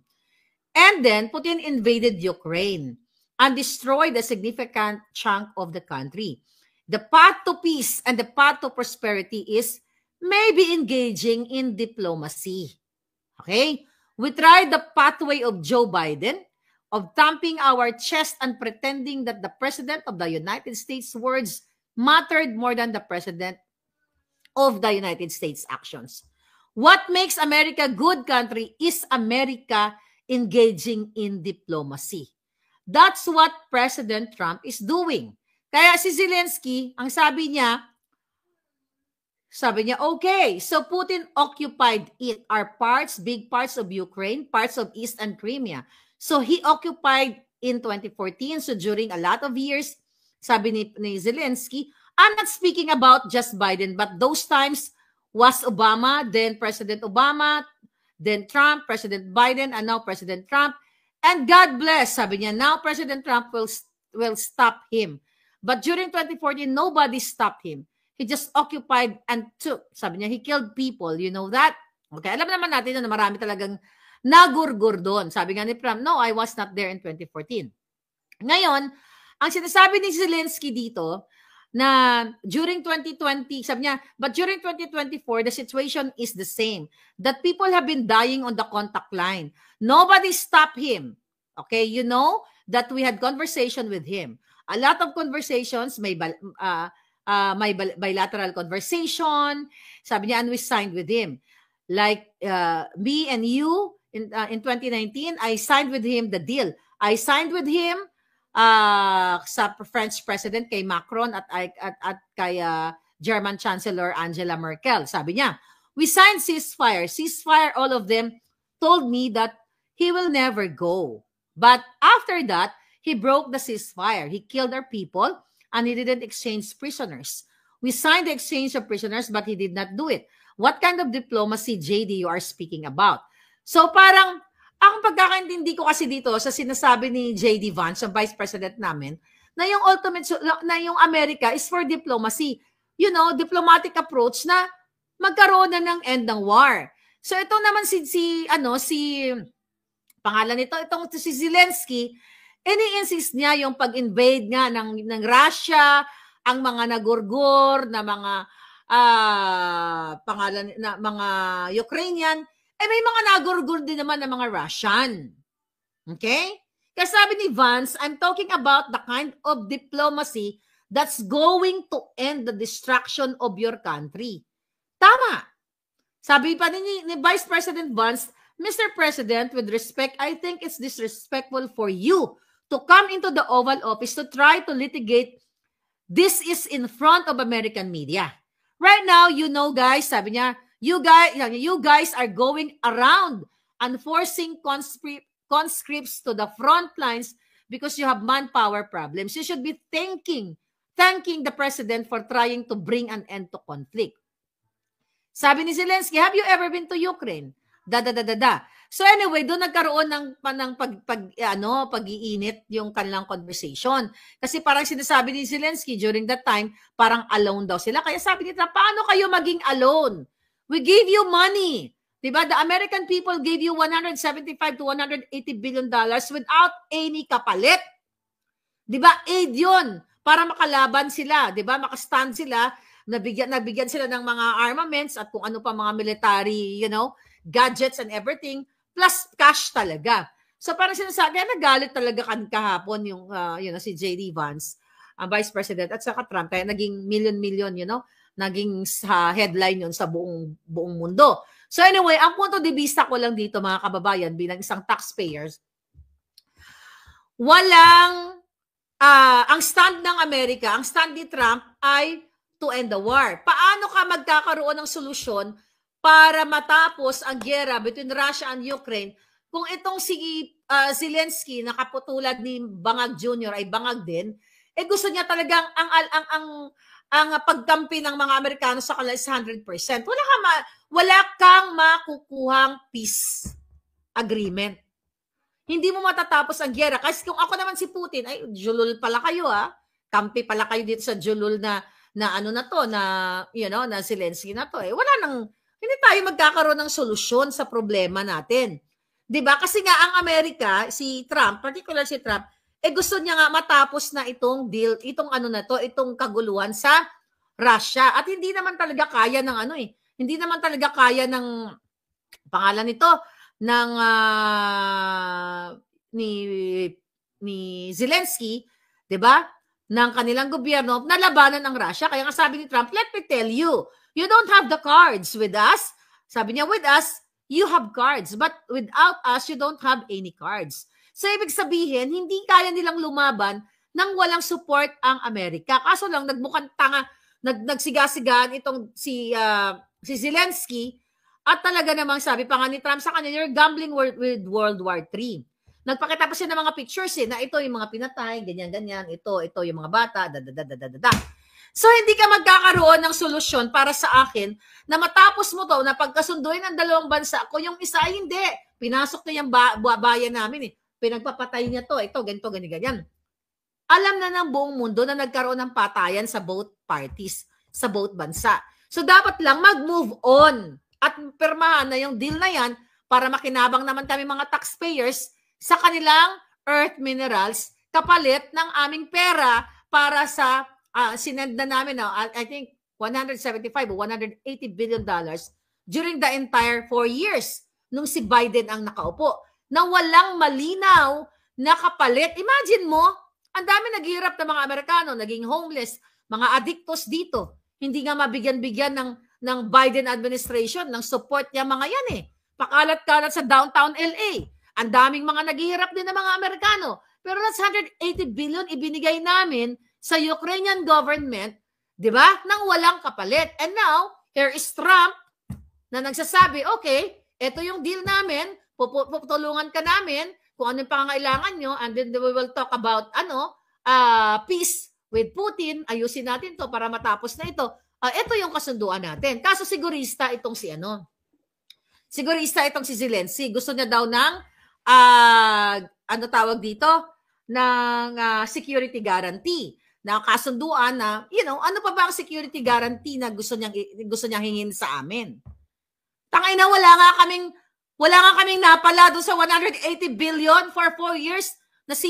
And then, Putin invaded Ukraine and destroyed a significant chunk of the country. The path to peace and the path to prosperity is maybe engaging in diplomacy. Okay? We tried the pathway of Joe Biden, of thumping our chest and pretending that the President of the United States' words mattered more than the President of the United States actions. What makes America a good country is America engaging in diplomacy. That's what President Trump is doing. Kaya si Zelensky, ang sabi niya, okay, so Putin occupied it. Are big parts of Ukraine, parts of East and Crimea. So he occupied in 2014. So during a lot of years, sabi ni Zelensky, I'm not speaking about just Biden, but those times was Obama, then President Obama, then Trump, President Biden, and now President Trump. And God bless, sabi niya, now President Trump will stop him. But during 2014, nobody stopped him. He just occupied and took. Sabi niya, he killed people. You know that? Okay, alam naman natin na marami talagang nagurgur doon. Sabi nga ni Trump, no, I was not there in 2014. Ngayon, ang sinasabi ni Zelensky dito, na during 2020, sabi niya, but during 2024, the situation is the same. That people have been dying on the contact line. Nobody stopped him. Okay, you know that we had conversation with him. A lot of conversations, may bilateral conversation. Sabi niya, and we signed with him. Like me and you, in 2019, I signed with him the deal. I signed with him sa French President kay Macron at kay German Chancellor Angela Merkel. Sabi niya, we signed ceasefire. Ceasefire, all of them told me that he will never go. But after that, he broke the ceasefire. He killed our people and he didn't exchange prisoners. We signed the exchange of prisoners but he did not do it. What kind of diplomacy, JD, you are speaking about? So parang, ang pagkakaintindi ko kasi dito sa sinasabi ni J.D. Vance, ang Vice President namin, na yung ultimate, na yung America is for diplomacy. You know, diplomatic approach na magkaroon na ng end ng war. So ito naman pangalan nito, itong si Zelensky, ini-insist niya yung pag-invade nga ng Russia, ang mga nagurgur na mga pangalan na mga Ukrainian, may mga nagurgur din naman ng mga Russian. Okay? Kasi sabi ni Vance, I'm talking about the kind of diplomacy that's going to end the destruction of your country. Tama. Sabi pa ni Vice President Vance, Mr. President, with respect, I think it's disrespectful for you to come into the Oval Office to try to litigate. This is in front of American media. Right now, you know, guys, sabi niya, you guys are going around and forcing conscripts to the front lines because you have manpower problems. You should be thanking the president for trying to bring an end to conflict. Sabi ni Zelensky, have you ever been to Ukraine? So anyway, doon nagkaroon ng pag-iinit yung kanilang conversation. Kasi parang sinasabi ni Zelensky during that time, parang alone daw sila. Kaya sabi ni Trump, paano kayo maging alone? We gave you money. Diba? The American people gave you $175 to $180 billion without any kapalit. Diba? Aid yun para makalaban sila. Diba? Makastand sila. Nabigyan sila ng mga armaments at kung ano pa mga military, gadgets and everything, plus cash talaga. So parang sinasabi, nagalit talaga kahapon yung si J.D. Vance, ang Vice President, at saka Trump, kaya naging million, naging headline yun sa buong mundo. So anyway, ang punto de vista ko lang dito, mga kababayan, bilang isang taxpayers, ang stand ng Amerika, ang stand ni Trump ay to end the war. Paano ka magkakaroon ng solusyon para matapos ang giyera between Russia and Ukraine kung itong si Zelensky na kaputulad ni Bangag Jr. ay bangag din, gusto niya talagang ang pagkampi ng mga Amerikano sa kanila is 100%. Wala kang makukuhang peace agreement. Hindi mo matatapos ang giyera. Kasi kung ako naman si Putin, ay julul pala kayo kampi pala kayo dito sa julul na Zelensky na to. Hindi tayo magkakaroon ng solusyon sa problema natin. 'Di ba? Kasi nga ang Amerika, si Trump, particular si Trump, gusto niya nga matapos na itong deal, itong kaguluhan sa Russia. At hindi naman talaga kaya ng hindi naman talaga kaya ng pangalan nito ng ni Zelensky, 'di ba? Ng kanilang gobyerno na labanan ang Russia. Kaya nga sabi ni Trump, let me tell you, you don't have the cards with us. Sabi niya, with us, you have cards. But without us, you don't have any cards. So, ibig sabihin, hindi kaya nilang lumaban nang walang support ang Amerika. Kaso lang, nagmukhang tanga, nagsigasigaan itong si Zelensky at talaga namang sabi pa nga ni Trump sa kanya, you're gambling with World War III. Nagpakita pa siya ng mga pictures na ito yung mga pinatay, ganyan-ganyan, ito yung mga bata, So, hindi ka magkakaroon ng solusyon para sa akin na matapos mo to na pagkasunduin ng dalawang bansa ko, yung isa hindi. Pinasok na yung bayan namin Pinagpapatay niya to, ito, ganito, ganyan. Alam na ng buong mundo na nagkaroon ng patayan sa both parties, sa both bansa. So, dapat lang mag-move on at pirmahan na yung deal na yan para makinabang naman kami mga taxpayers sa kanilang earth minerals kapalit ng aming pera para sa sinend na namin, I think, $175 o $180 billion during the entire 4 years nung si Biden ang nakaupo na walang malinaw na kapalit. Imagine mo, ang dami naghihirap ng mga Amerikano, naging homeless, mga addictos dito. Hindi nga mabigyan-bigyan ng Biden administration, ng support niya mga yan eh. Pakalat-kalat sa downtown LA. Ang daming mga naghihirap din ng mga Amerikano. Pero that's 180 billion ibinigay namin sa Ukrainian government, di ba? Nang walang kapalit. And now, here is Trump na nagsasabi, okay, ito yung deal namin, puputulungan ka namin kung ano yung pangangailangan nyo, and then we will talk about peace with Putin, ayusin natin to para matapos na ito. Ito yung kasunduan natin. Kaso sigurista itong si Zelensky. Gusto niya daw ng ano tawag dito? Ng security guarantee. Na kasunduan na, ano pa ba ang security guarantee na gusto niyang hingin sa amin? Tangay na wala nga kaming napala doon sa 180 billion for 4 years na si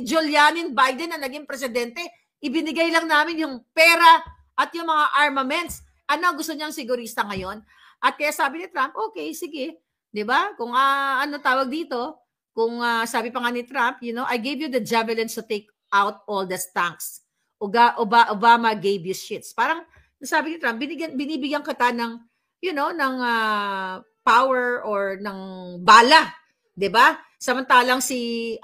Julianin Biden na naging presidente. Ibinigay lang namin yung pera at yung mga armaments. Ano gusto niyang sigurista ngayon? At kaya sabi ni Trump, okay, sige. 'Di ba? Kung ano tawag dito, kung sabi pa nga ni Trump, I gave you the javelins to take out all the tanks. Obama gave you shits. Parang sabi ni Trump, binibigyan kita ng ng power or ng bala, 'di ba? Samantalang si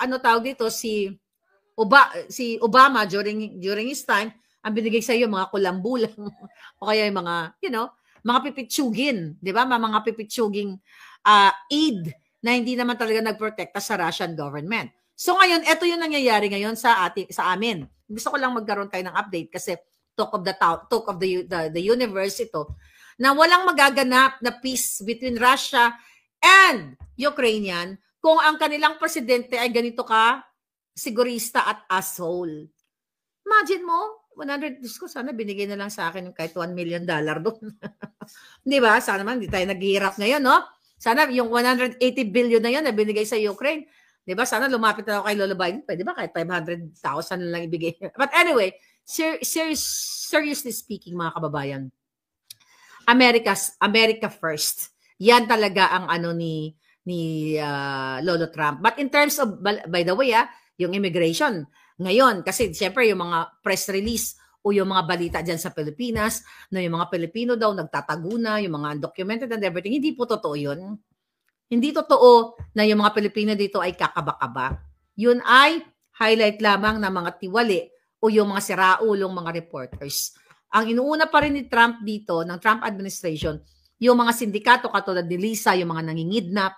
Obama during his time, ang binigay sa iyo mga kulambu lang o kaya yung mga mga pipitsugin, 'di ba? Mga pipitsuging aid na hindi naman talaga nagprotekta sa Russian government. So ngayon, ito yung nangyayari ngayon sa amin. Gusto ko lang magkaroon tayo ng update kasi talk of the universe ito, na walang magaganap na peace between Russia and Ukrainian kung ang kanilang presidente ay ganito ka sigurista at asshole. Imagine mo, 100, ko sana binigay na lang sa akin yung kahit $1 million doon. Di ba? Sana man, hindi tayo naghihirap ngayon, no? Sana yung 180 billion na yun na binigay sa Ukraine, di ba? Sana lumapit na ako kay Lolo Biden. Pwede ba kahit 500,000 na lang ibigay? But anyway, seriously speaking, mga kababayan, America first. Yan talaga ang ni Lolo Trump. But in terms of, by the way, yung immigration, ngayon, kasi siyempre yung mga press release o yung mga balita dyan sa Pilipinas, na yung mga Pilipino daw nagtatago na, yung mga undocumented and everything, hindi po totoo yun. Hindi totoo na yung mga Pilipino dito ay kakaba-kaba. Yun ay highlight lamang ng mga tiwali o yung mga siraulong mga reporters. Ang inuuna pa rin ni Trump dito, ng Trump administration, yung mga sindikato katulad ni Lisa, yung mga nangingidnap,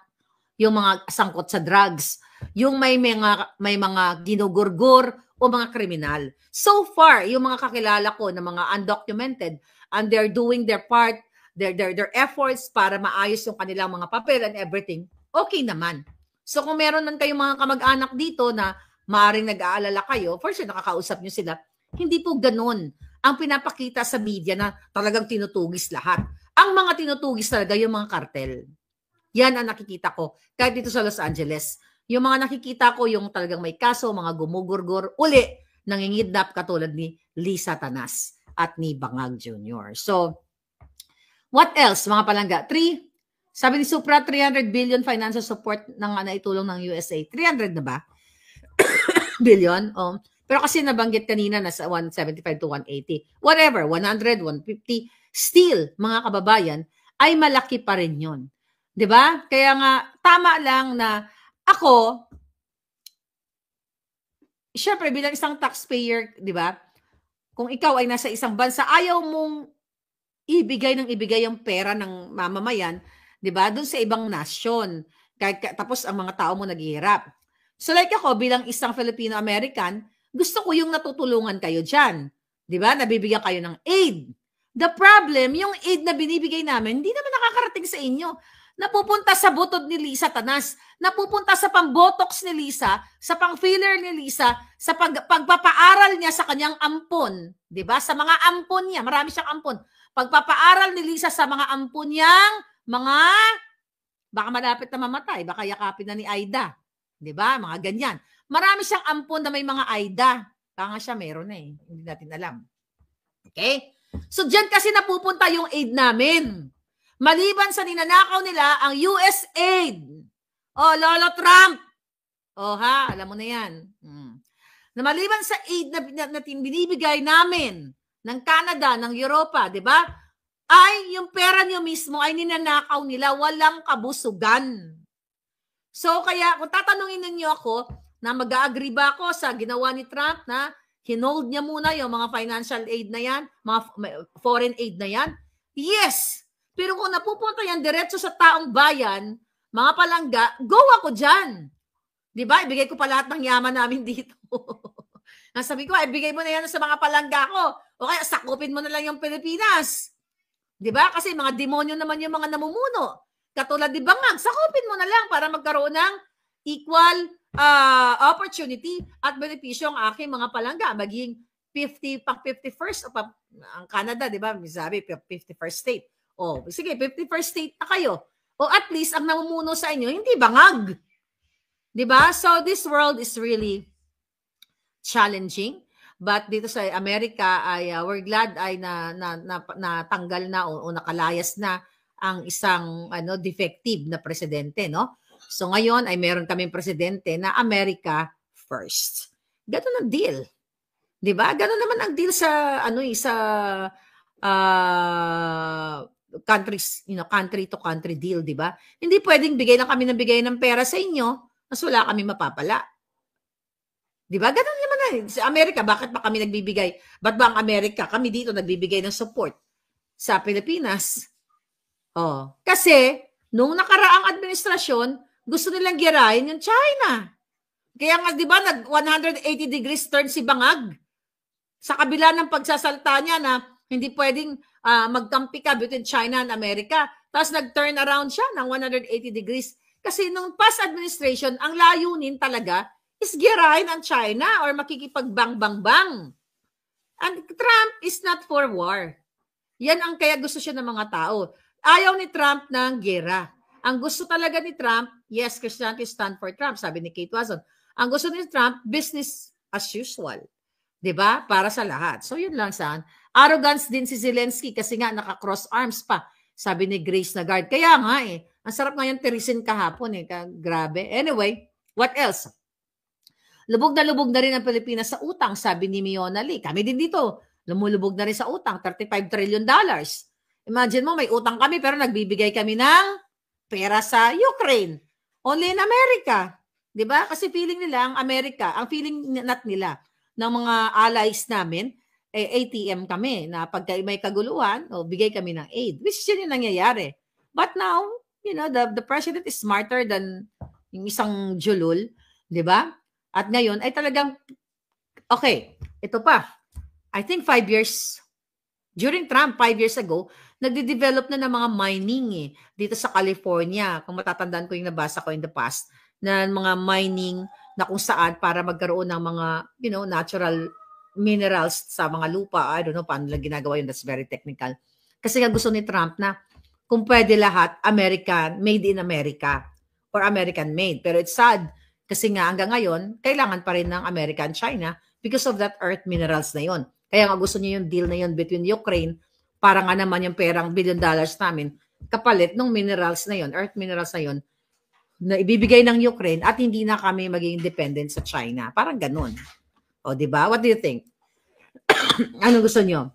yung mga sangkot sa drugs, yung may mga ginugurgur o mga kriminal. So far, yung mga kakilala ko na mga undocumented, and they're doing their part, their efforts para maayos yung kanilang mga papel and everything, okay naman. So kung meron man kayong mga kamag-anak dito na maaaring nag-aalala kayo, for sure nakakausap nyo sila, hindi po ganun ang pinapakita sa media na talagang tinutugis lahat. Ang mga tinutugis talaga yung mga kartel. Yan ang nakikita ko kahit dito sa Los Angeles. Yung mga nakikita ko yung talagang may kaso, mga gumugurgur, uli, nangingidnap katulad ni Lisa Tanas at ni Bangag Jr. So, what else mga palangga? 3, sabi ni Supra, 300 billion financial support ng naitulong ng USA. 300 na ba? Billion? Oh. Pero kasi nabanggit kanina na sa 175 to 180. Whatever, 100, 150. Still, mga kababayan, ay malaki pa rin yun. 'Di ba? Kaya nga, tama lang na ako, syempre bilang isang taxpayer, 'di ba? Kung ikaw ay nasa isang bansa, ayaw mong ibigay yung pera ng mamamayan, 'di ba? Doon sa ibang nasyon. Tapos ang mga tao mo naghihirap. So like ako bilang isang Filipino-American, gusto ko yung natutulungan kayo diyan. 'Di ba? Nabibigyan kayo ng aid. The problem, yung aid na binibigay namin, hindi naman nakakarating sa inyo. Napupunta sa butod ni Lisa Tanas, napupunta sa pang-botox ni Lisa, sa pang-filler ni Lisa, sa pagpapaaral niya sa kanyang ampon. 'Di ba? Sa mga ampon niya, marami siyang ampon. Pagpapaaral ni Lisa sa mga ampon niyang baka malapit na mamatay, baka yakapin na ni Aida. 'Di ba? Mga ganyan. Marami siyang ampon na may mga Aida. Kaya nga siya meron na eh. Hindi natin alam. Okay? So, dyan kasi napupunta yung aid namin. Maliban sa ninanakaw nila ang US aid. Oh, Lolo Trump. Oh, ha? Alam mo na yan. Na maliban sa aid na binibigay namin ng Canada, ng Europa, di ba? Ay, yung pera niyo mismo ay ninanakaw nila. Walang kabusugan. So, kaya kung tatanungin ninyo ako na mag-agree ba ako sa ginawa ni Trump na hinold niya muna yung mga financial aid na yan, mga foreign aid na yan, yes. Pero kung napupunta yan diretso sa taong bayan, mga palangga, go ako dyan. Di ba? Ibigay ko pa lahat ng yaman namin dito. Sabi ko, ibigay mo na yan sa mga palangga ko. O kaya sakupin mo na lang yung Pilipinas. Di ba? Kasi mga demonyo naman yung mga namumuno. Katulad di Bangag, sakupin mo na lang para magkaroon ng equal opportunity at benepisyo ang aking mga palangga. Maging 51st o ang Canada, di ba? Sabi, 51st state. O, sige, 51st state na kayo. O at least, ang namumuno sa inyo, hindi Bangag. Di ba? So, this world is really challenging. But dito sa Amerika, ay we're glad ay natanggal na o nakalayas na ang isang defective na presidente, no? So ngayon ay meron kaming presidente na America first. Ganun ang deal. 'Di ba? Ganun naman ang deal sa sa countries, country to country deal, 'di ba? Hindi pwedeng bigay lang kami ng bigay ng pera sa inyo, mas wala kami mapapala. 'Di ba? Ganun naman na. Sa Amerika, bakit pa kami nagbibigay? Ba't ba ang Amerika? Kami dito nagbibigay ng support sa Pilipinas. Oh, kasi nung nakaraang administrasyon, gusto nilang girahin yung China. Kaya nga 'di ba nag 180 degrees turn si Bangag. Sa kabila ng pagsasalta niya na hindi pwedeng magkampi ka between China and America, tapos nag-turn around siya ng 180 degrees. Kasi nung past administration, ang layunin talaga is girahin ang China or makikipagbang-bang-bang. And Trump is not for war. Yan ang kaya gusto siya ng mga tao. Ayaw ni Trump ng gera. Ang gusto talaga ni Trump, yes, Christianity stand for Trump, sabi ni Kate Watson. Ang gusto ni Trump, business as usual. 'Di ba? Para sa lahat. So yun lang saan. Arrogance din si Zelensky kasi nga naka-cross arms pa, sabi ni Grace Nagard. Kaya nga ang sarap nga yung tirisin kahapon grabe. Anyway, what else? Lubog na rin ang Pilipinas sa utang, sabi ni Miona Lee. Kami din dito, lumulubog na rin sa utang, $35 trillion. Imagine mo, may utang kami pero nagbibigay kami ng pera sa Ukraine. Only in America. Diba? Kasi feeling nila, ang Amerika, ang feeling nila ng mga allies namin, ATM kami, na pagka may kaguluhan, bigay kami ng aid. Which yun yung nangyayari. But now, the president is smarter than yung isang julul. Diba? At ngayon ay talagang, okay, ito pa. I think 5 years, during Trump, 5 years ago, nagde-develop na ng mga mining dito sa California. Kung matatandaan ko yung nabasa ko in the past, na mga mining na kung saan para magkaroon ng mga, natural minerals sa mga lupa. I don't know paano lang ginagawa yun. That's very technical. Kasi nga gusto ni Trump na kung pwede lahat, American, made in America or American made. Pero it's sad. Kasi nga hanggang ngayon, kailangan pa rin ng American China because of that earth minerals na yon. Kaya nga gusto niya yung deal na yon between Ukraine para nga naman yung perang $1 billion namin kapalit ng minerals na yon, earth minerals na yon, na ibibigay ng Ukraine at hindi na kami maging dependent sa China. Parang ganun. O, di ba? What do you think? Ano gusto niyo?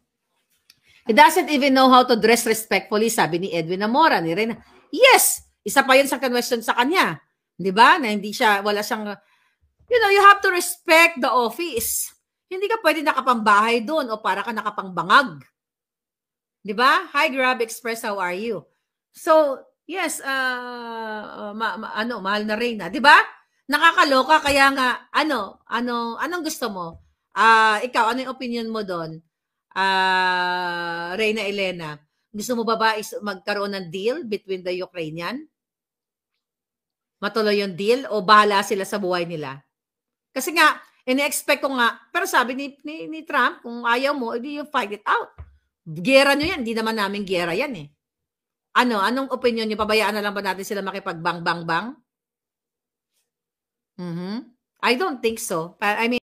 He doesn't even know how to dress respectfully, sabi ni Edwin Amora. Ni Reyna. Yes! Isa pa yun sa question sa kanya. Di ba? Na hindi siya, wala siyang, you have to respect the office. Hindi ka pwede nakapambahay doon o para ka nakapangbangag. Di ba? Hi, Grab Express, how are you? So, yes, mahal na Reyna. Di ba? Nakakaloka, kaya nga, anong gusto mo? Ikaw, ano yung opinion mo doon? Reyna Elena, gusto mo ba magkaroon ng deal between the Ukrainian? Matuloy yung deal o bahala sila sa buhay nila? Kasi nga, ini-expect ko nga, pero sabi ni Trump, kung ayaw mo, you fight it out. Gera nyo yan, hindi naman namin gera yan Anong opinion nyo? Pabayaan na lang ba natin sila makipagbang-bang-bang? I don't think so. I mean,